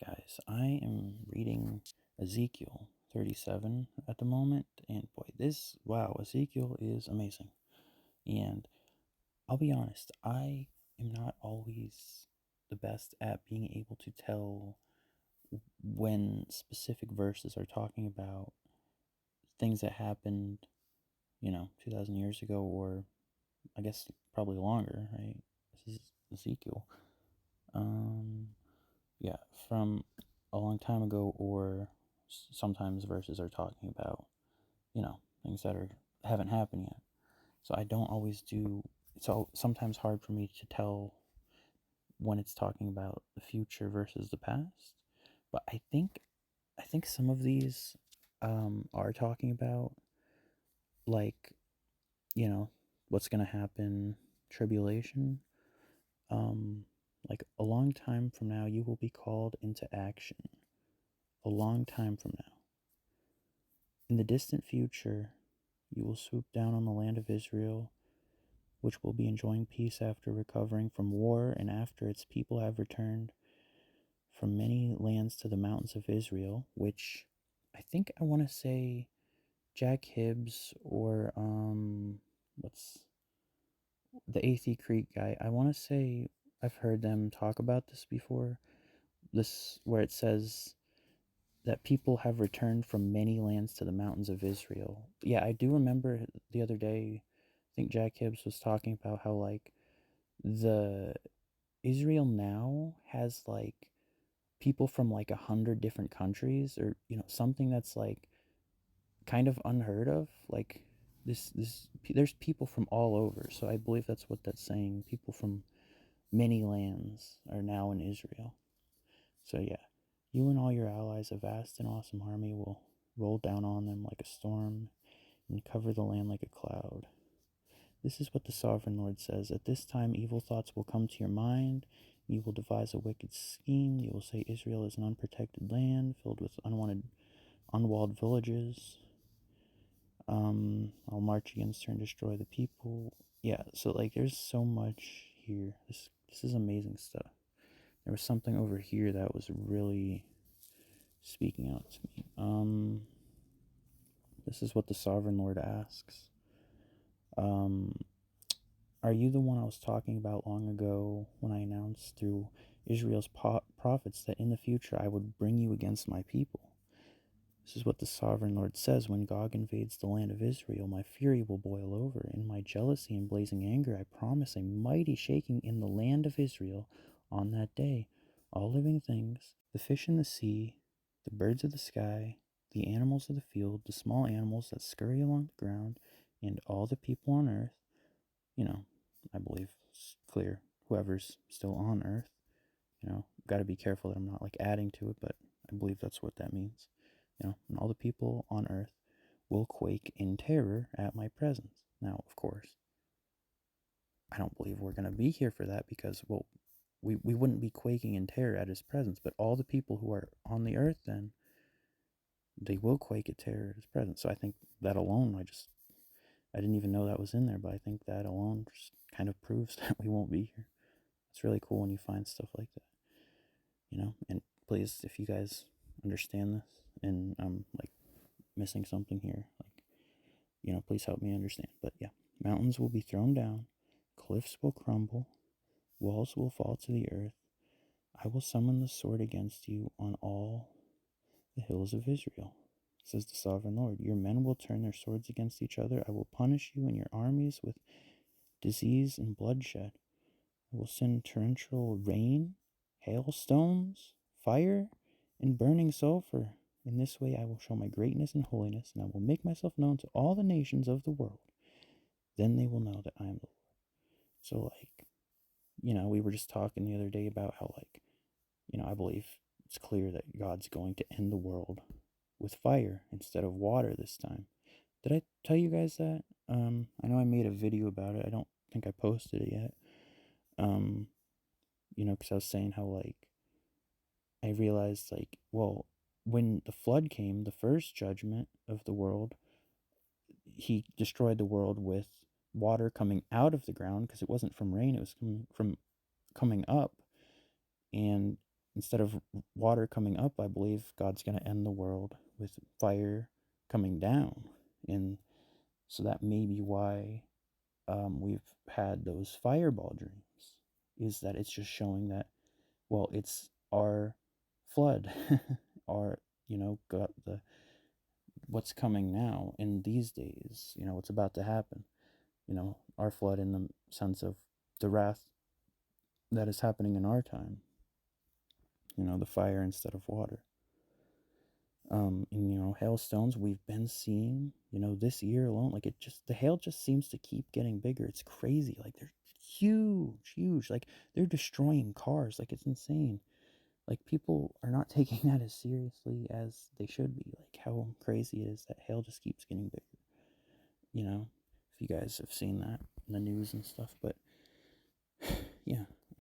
Guys, I am reading Ezekiel 37 at the moment, and boy, Ezekiel is amazing. And I'll be honest, I am not always the best at being able to tell when specific verses are talking about things that happened, 2,000 years ago, or I guess probably longer, right? This is Ezekiel. Um, yeah, from a long time ago, or sometimes verses are talking about, things that haven't happened yet. So I don't always do. It's sometimes hard for me to tell when it's talking about the future versus the past. But I think some of these are talking about, like, you know what's gonna happen, tribulation. Um, like, a long time from now, you will be called into action. A long time from now. In the distant future, you will swoop down on the land of Israel, which will be enjoying peace after recovering from war and after its people have returned from many lands to the mountains of Israel, which I want to say Jack Hibbs, or what's the Athey Creek guy. I want to say I've heard them talk about this before. This where it says that people have returned from many lands to the mountains of Israel. Yeah, I do remember the other day, I think Jack Hibbs was talking about how, like, the Israel now has, like, people from like 100 different countries, or something that's like kind of unheard of. Like, there's people from all over. So I believe that's what that's saying. People from many lands are now in Israel. So yeah, you and all your allies, a vast and awesome army, will roll down on them like a storm and cover the land like a cloud. This is what the sovereign Lord says. At this time, evil thoughts will come to your mind. You will devise a wicked scheme. You will say Israel is an unprotected land filled with unwalled villages. I'll march against her and destroy the people. Yeah, so, like, there's so much here. This is amazing stuff. There was something over here that was really speaking out to me. This is what the sovereign Lord asks. Um, are you the one I was talking about long ago when I announced through Israel's prophets that in the future I would bring you against my people? This is what the sovereign Lord says. When Gog invades the land of Israel, my fury will boil over. In my jealousy and blazing anger, I promise a mighty shaking in the land of Israel on that day. All living things, the fish in the sea, the birds of the sky, the animals of the field, the small animals that scurry along the ground, and all the people on earth, I believe it's clear, whoever's still on earth, got to be careful that I'm not, like, adding to it, but I believe that's what that means. And all the people on earth will quake in terror at my presence. Now, of course, I don't believe we're going to be here for that, because, well, we wouldn't be quaking in terror at his presence, but all the people who are on the earth, then, they will quake at terror at his presence. So I think that alone, I didn't even know that was in there, but I think that alone just kind of proves that we won't be here. It's really cool when you find stuff like that. And please, if you guys understand this and I'm, like, missing something here, like, please help me understand. But yeah, mountains will be thrown down, cliffs will crumble, walls will fall to the earth. I will summon the sword against you on all the hills of Israel, says the sovereign Lord. Your men will turn their swords against each other. I will punish you and your armies with disease and bloodshed. I will send torrential rain, hailstones, fire, and burning sulfur. In this way I will show my greatness and holiness, and I will make myself known to all the nations of the world. Then they will know that I am the Lord. So, like, we were just talking the other day about how, like, I believe it's clear that God's going to end the world with fire instead of water this time. Did I tell you guys that? I know I made a video about it. I don't think I posted it yet. Um, because I was saying how, like, I realized, like, well, when the flood came, the first judgment of the world, he destroyed the world with water coming out of the ground, because it wasn't from rain, it was coming up. And instead of water coming up, I believe God's going to end the world with fire coming down. And so that may be why we've had those fireball dreams, is that it's just showing that, well, it's our flood, our, got what's coming now in these days, what's about to happen, our flood in the sense of the wrath that is happening in our time, the fire instead of water. And hailstones we've been seeing, this year alone, like the hail just seems to keep getting bigger. It's crazy. Like they're huge. Like they're destroying cars. Like it's insane. Like people are not taking that as seriously as they should be. Like how crazy it is that hail just keeps getting bigger. If you guys have seen that in the news and stuff, but yeah.